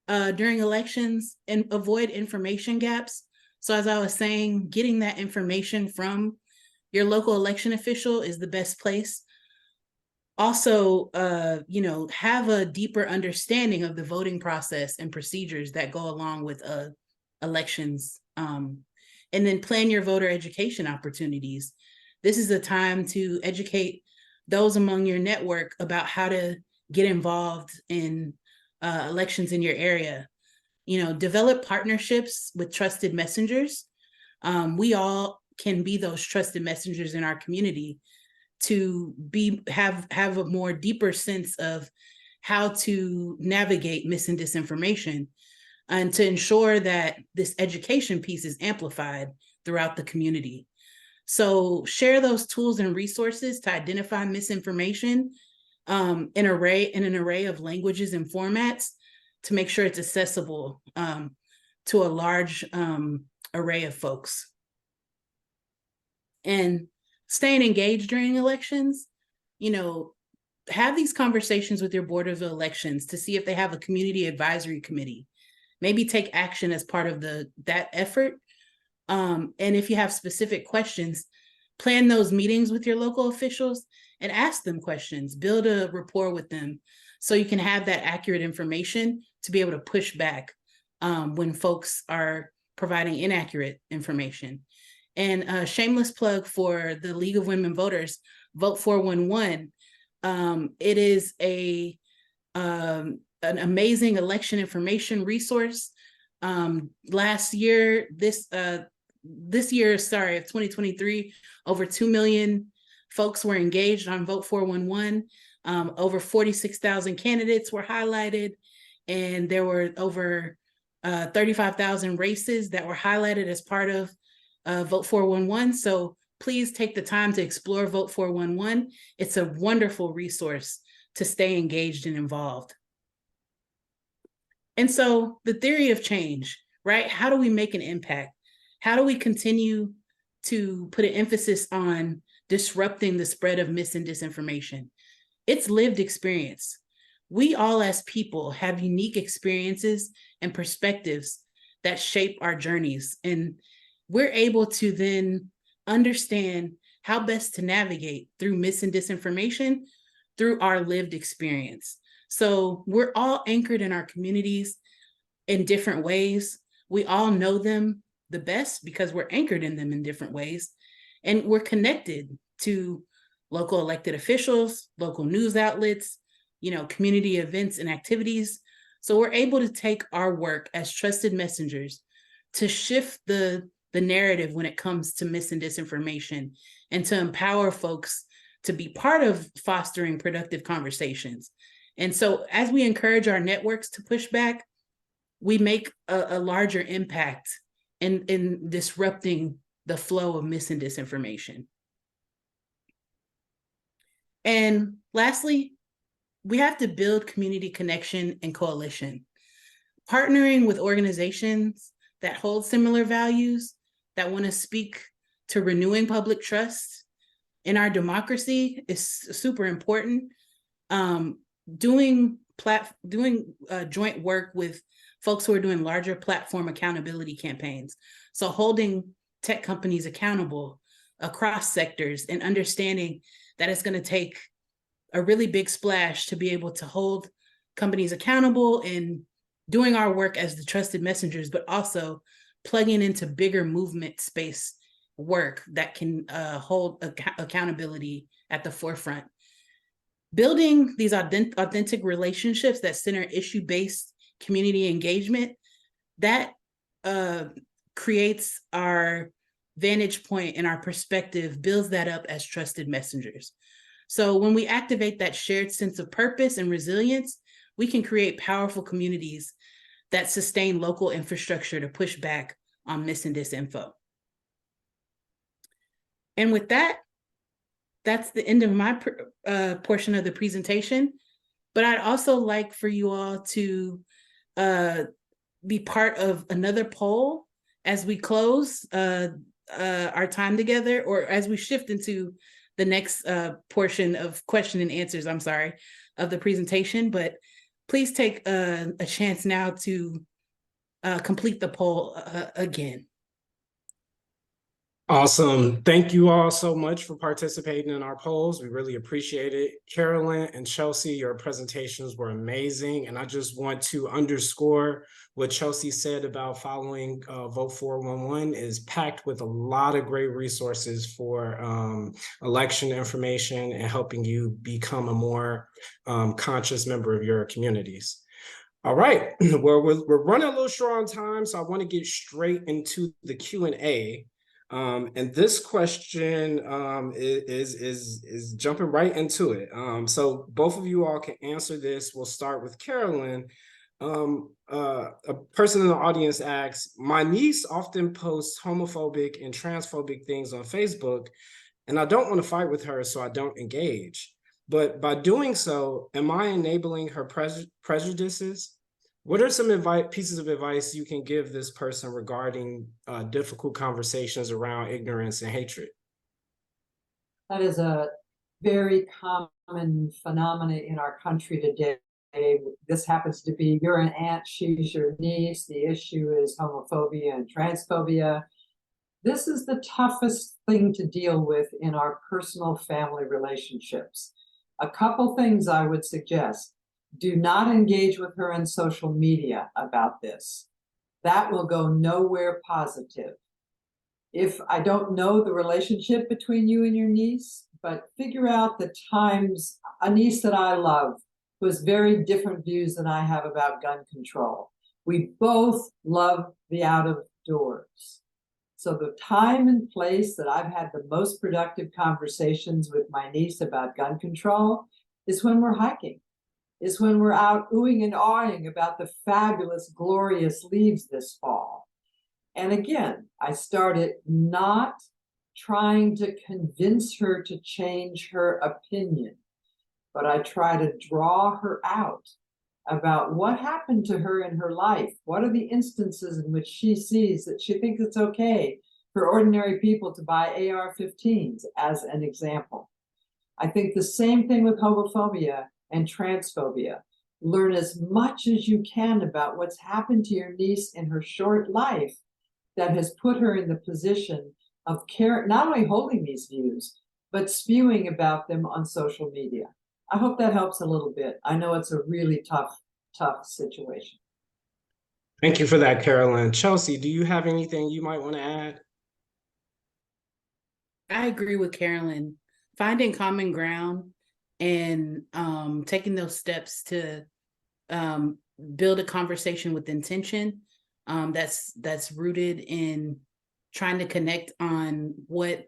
during elections and avoid information gaps, so as I was saying, getting that information from your local election official is the best place. Also, have a deeper understanding of the voting process and procedures that go along with elections. And then plan your voter education opportunities. This is a time to educate those among your network about how to get involved in elections in your area. Develop partnerships with trusted messengers. We all can be those trusted messengers in our community to have a more deeper sense of how to navigate mis and disinformation, and to ensure that this education piece is amplified throughout the community. So share those tools and resources to identify misinformation in an array of languages and formats to make sure it's accessible to a large array of folks. And staying engaged during elections, have these conversations with your board of elections to see if they have a community advisory committee. Maybe take action as part of that effort. And if you have specific questions, plan those meetings with your local officials and ask them questions, build a rapport with them so you can have that accurate information to be able to push back when folks are providing inaccurate information. And a shameless plug for the League of Women Voters, Vote 411. It is an amazing election information resource. Last year, this year, of 2023, over 2 million folks were engaged on Vote 411. Over 46,000 candidates were highlighted, and there were over 35,000 races that were highlighted as part of Vote 411. So please take the time to explore Vote 411. It's a wonderful resource to stay engaged and involved. And so the theory of change, right? How do we make an impact? How do we continue to put an emphasis on disrupting the spread of mis and disinformation? It's lived experience. We all as people have unique experiences and perspectives that shape our journeys. And we're able to then understand how best to navigate through mis and disinformation through our lived experience. So we're all anchored in our communities in different ways. We all know them the best because we're anchored in them in different ways. And we're connected to local elected officials, local news outlets, community events and activities. So we're able to take our work as trusted messengers to shift the narrative when it comes to mis and disinformation, and to empower folks to be part of fostering productive conversations And so as we encourage our networks to push back, we make a larger impact in disrupting the flow of mis and disinformation. And lastly, we have to build community connection and coalition. Partnering with organizations that hold similar values, that want to speak to renewing public trust in our democracy is super important. Doing joint work with folks who are doing larger platform accountability campaigns. So holding tech companies accountable across sectors and understanding that it's going to take a really big splash to be able to hold companies accountable and doing our work as the trusted messengers, but also plugging into bigger movement space work that can hold accountability at the forefront. Building these authentic relationships that center issue-based community engagement, that creates our vantage point and our perspective, builds that up as trusted messengers. So when we activate that shared sense of purpose and resilience, we can create powerful communities that sustain local infrastructure to push back on mis and disinfo. And with that, that's the end of my portion of the presentation. But I'd also like for you all to be part of another poll as we close our time together, or as we shift into the next portion of question and answers, of the presentation. But please take a chance now to complete the poll again. Awesome. Thank you all so much for participating in our polls. We really appreciate it. Carolyn and Chelsey, your presentations were amazing. And I just want to underscore what Chelsey said about following Vote 411 is packed with a lot of great resources for election information and helping you become a more conscious member of your communities. All right, well, we're running a little short on time, so I want to get straight into the Q&A. And this question is jumping right into it. So both of you all can answer this. We'll start with Carolyn. A person in the audience asks, my niece often posts homophobic and transphobic things on Facebook, and I don't want to fight with her, so I don't engage. But by doing so, am I enabling her prejudices? What are some pieces of advice you can give this person regarding difficult conversations around ignorance and hatred? That is a very common phenomenon in our country today. This happens to be, you're an aunt, she's your niece. The issue is homophobia and transphobia. This is the toughest thing to deal with in our personal family relationships. A couple things I would suggest. Do not engage with her on social media about this. That will go nowhere positive. If I don't know the relationship between you and your niece, but figure out the times, a niece that I love who has very different views than I have about gun control. We both love the out of doors. So the time and place that I've had the most productive conversations with my niece about gun control is when we're hiking. Is when we're out oohing and awing about the fabulous, glorious leaves this fall. And again, I started not trying to convince her to change her opinion, but I try to draw her out about what happened to her in her life. What are the instances in which she sees that she thinks it's okay for ordinary people to buy AR-15s, as an example. I think the same thing with homophobia and transphobia. Learn as much as you can about what's happened to your niece in her short life that has put her in the position of not only holding these views, but spewing about them on social media. I hope that helps a little bit. I know it's a really tough situation. Thank you for that, Carolyn. Chelsey, do you have anything you might want to add? I agree with Carolyn. Finding common ground and taking those steps to build a conversation with intention that's rooted in trying to connect on what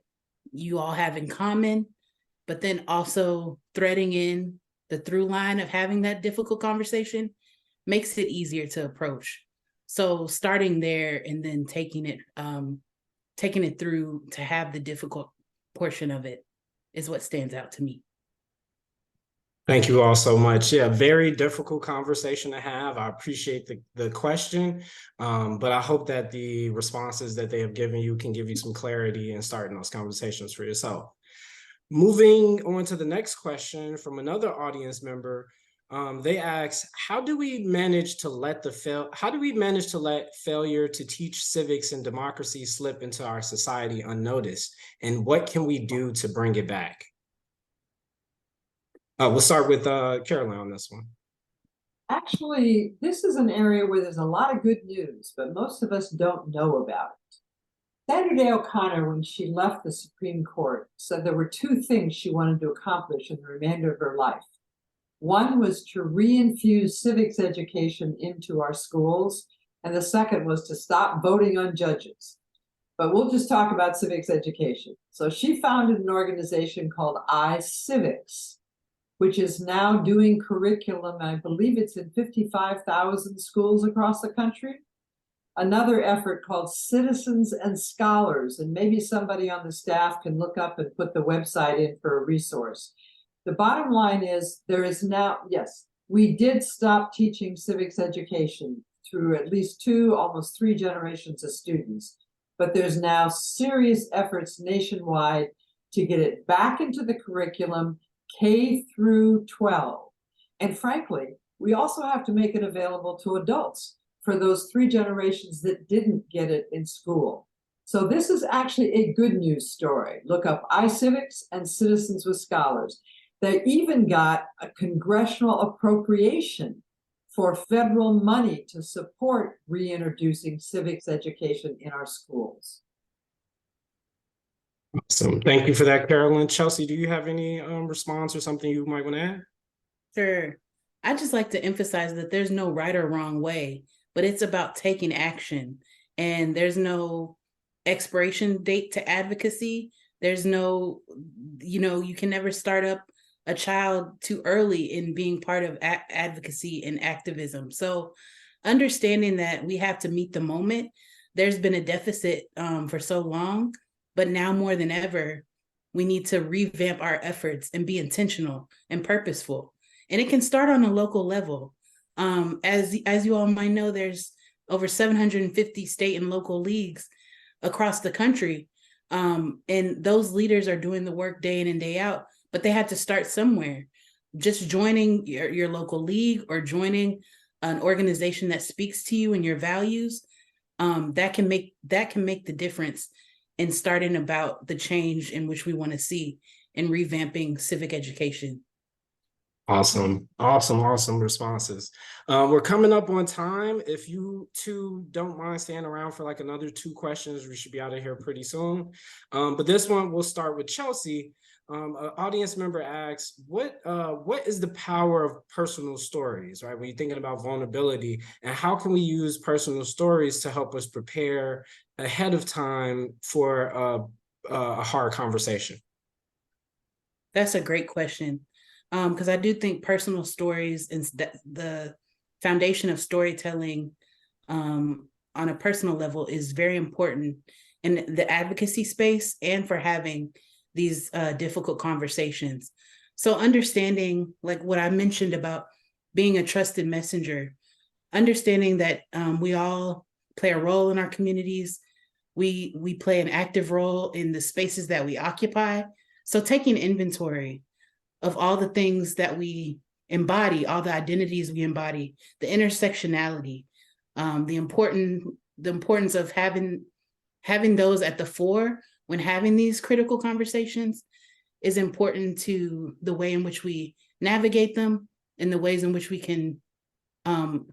you all have in common, but then also threading in the through line of having that difficult conversation makes it easier to approach. So starting there and then taking it through to have the difficult portion of it is what stands out to me. Thank you all so much. Yeah, very difficult conversation to have. I appreciate the question, but I hope that the responses that they have given you can give you some clarity in starting those conversations for yourself. Moving on to the next question from another audience member, they ask, how do we manage to let failure to teach civics and democracy slip into our society unnoticed? And what can we do to bring it back? We'll start with Carolyn on this one. Actually, this is an area where there's a lot of good news, but most of us don't know about it. Sandra Day O'Connor, when she left the Supreme Court, said there were two things she wanted to accomplish in the remainder of her life. One was to reinfuse civics education into our schools, and the second was to stop voting on judges. But we'll just talk about civics education. So she founded an organization called iCivics, which is now doing curriculum. I believe it's in 55,000 schools across the country. Another effort called Citizens and Scholars, and maybe somebody on the staff can look up and put the website in for a resource. The bottom line is there is now, yes, we did stop teaching civics education through at least 2, almost 3 generations of students, but there's now serious efforts nationwide to get it back into the curriculum, K through 12. And frankly, we also have to make it available to adults for those 3 generations that didn't get it in school. So this is actually a good news story. Look up iCivics and Citizens with Scholars. They even got a congressional appropriation for federal money to support reintroducing civics education in our schools. Awesome. Thank you for that, Carolyn. Chelsey, do you have any response or something you might want to add? Sure. I just like to emphasize that there's no right or wrong way, but it's about taking action. And there's no expiration date to advocacy. There's no, you can never start up a child too early in being part of advocacy and activism. So understanding that we have to meet the moment, there's been a deficit for so long, but now more than ever, we need to revamp our efforts and be intentional and purposeful. And it can start on a local level. As you all might know, there's over 750 state and local leagues across the country. And those leaders are doing the work day in and day out, but they had to start somewhere. Just joining your local league or joining an organization that speaks to you and your values, that can make the difference in starting about the change in which we want to see in revamping civic education. Awesome responses. We're coming up on time. If you two don't mind staying around for like another 2 questions, we should be out of here pretty soon. But this one, we'll start with Chelsey. An audience member asks, what is the power of personal stories, right? When you're thinking about vulnerability, and how can we use personal stories to help us prepare ahead of time for a hard conversation? That's a great question. Because I do think personal stories and the foundation of storytelling on a personal level is very important in the advocacy space and for having these difficult conversations. So understanding, like what I mentioned about being a trusted messenger, understanding that we all play a role in our communities. We play an active role in the spaces that we occupy. So taking inventory of all the things that we embody, all the identities we embody, the intersectionality, the importance of having those at the fore when having these critical conversations is important to the way in which we navigate them and the ways in which we can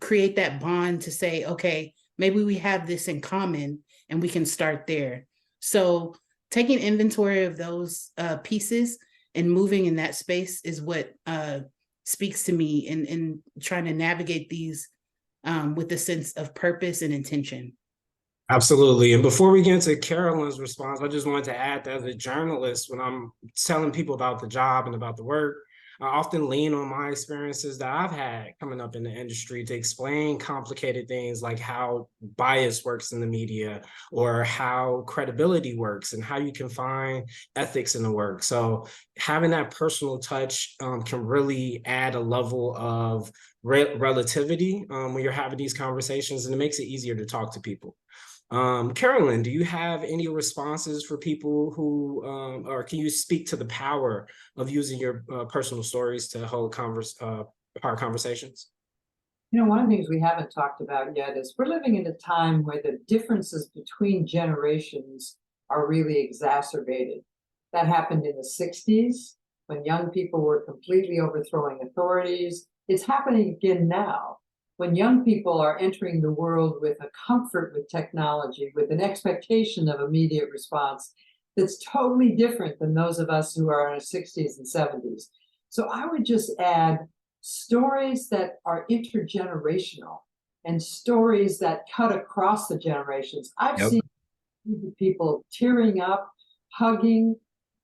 create that bond to say, okay, maybe we have this in common and we can start there. So taking inventory of those pieces and moving in that space is what speaks to me in trying to navigate these with a sense of purpose and intention. Absolutely. And before we get into Carolyn's response, I just wanted to add that as a journalist, when I'm telling people about the job and about the work, I often lean on my experiences that I've had coming up in the industry to explain complicated things like how bias works in the media, or how credibility works, and how you can find ethics in the work. So having that personal touch can really add a level of relativity when you're having these conversations, and it makes it easier to talk to people. Carolyn, do you have any responses for people who, or can you speak to the power of using your personal stories to hold hard conversations? You know, one of the things we haven't talked about yet is we're living in a time where the differences between generations are really exacerbated. That happened in the 60s when young people were completely overthrowing authorities. It's happening again now when young people are entering the world with a comfort with technology, with an expectation of immediate response that's totally different than those of us who are in our 60s and 70s. So I would just add stories that are intergenerational and stories that cut across the generations. I've Yep. seen people tearing up, hugging,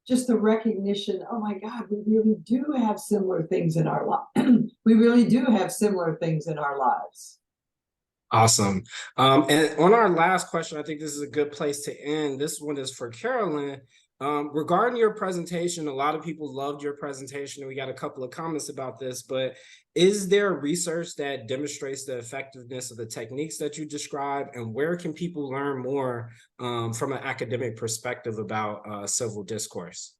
just the recognition, oh my God, we really do have similar things in our lives. We really do have similar things in our lives. Awesome. And on our last question, I think this is a good place to end. This one is for Carolyn. Regarding your presentation, a lot of people loved your presentation, and we got a couple of comments about this, but is there research that demonstrates the effectiveness of the techniques that you describe, and where can people learn more from an academic perspective about civil discourse?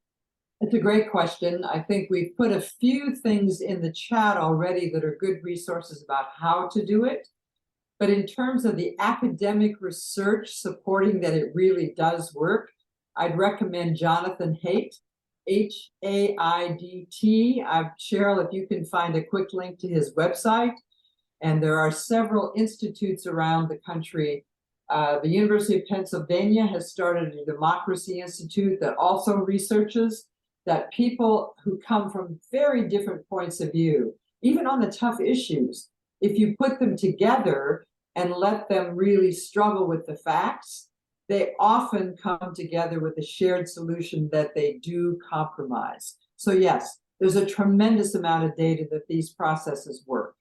It's a great question. I think we've put a few things in the chat already that are good resources about how to do it. But in terms of the academic research supporting that it really does work, I'd recommend Jonathan Haidt, H-A-I-D-T. Cheryl, if you can find a quick link to his website. And there are several institutes around the country. The University of Pennsylvania has started a Democracy Institute that also researches that people who come from very different points of view, even on the tough issues, if you put them together and let them really struggle with the facts, they often come together with a shared solution that they do compromise. So yes, there's a tremendous amount of data that these processes work.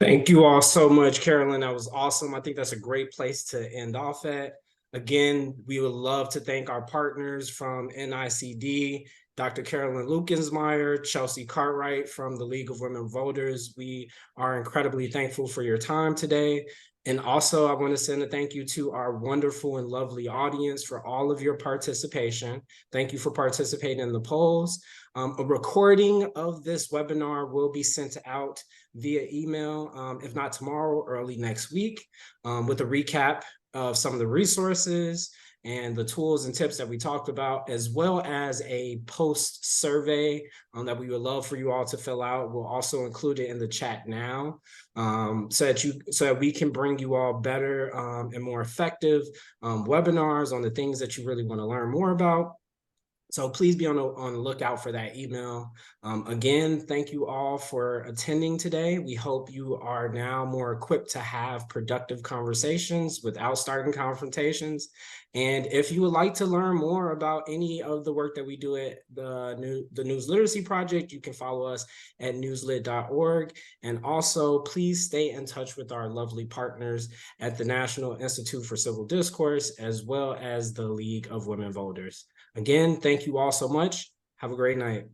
Thank you all so much, Carolyn. That was awesome. I think that's a great place to end off at. Again, we would love to thank our partners from NICD, Dr. Carolyn Lukensmeyer, Chelsey Cartwright from the League of Women Voters. We are incredibly thankful for your time today. And also, I want to send a thank you to our wonderful and lovely audience for all of your participation. Thank you for participating in the polls. A recording of this webinar will be sent out via email, if not tomorrow, early next week, with a recap of some of the resources and the tools and tips that we talked about, as well as a post survey that we would love for you all to fill out. We'll also include it in the chat now, so that we can bring you all better and more effective webinars on the things that you really want to learn more about. So please be on the lookout for that email. Again, thank you all for attending today. We hope you are now more equipped to have productive conversations without starting confrontations. And if you would like to learn more about any of the work that we do at the News Literacy Project, you can follow us at newslit.org. And also, please stay in touch with our lovely partners at the National Institute for Civil Discourse, as well as the League of Women Voters. Again, thank you all so much. Have a great night.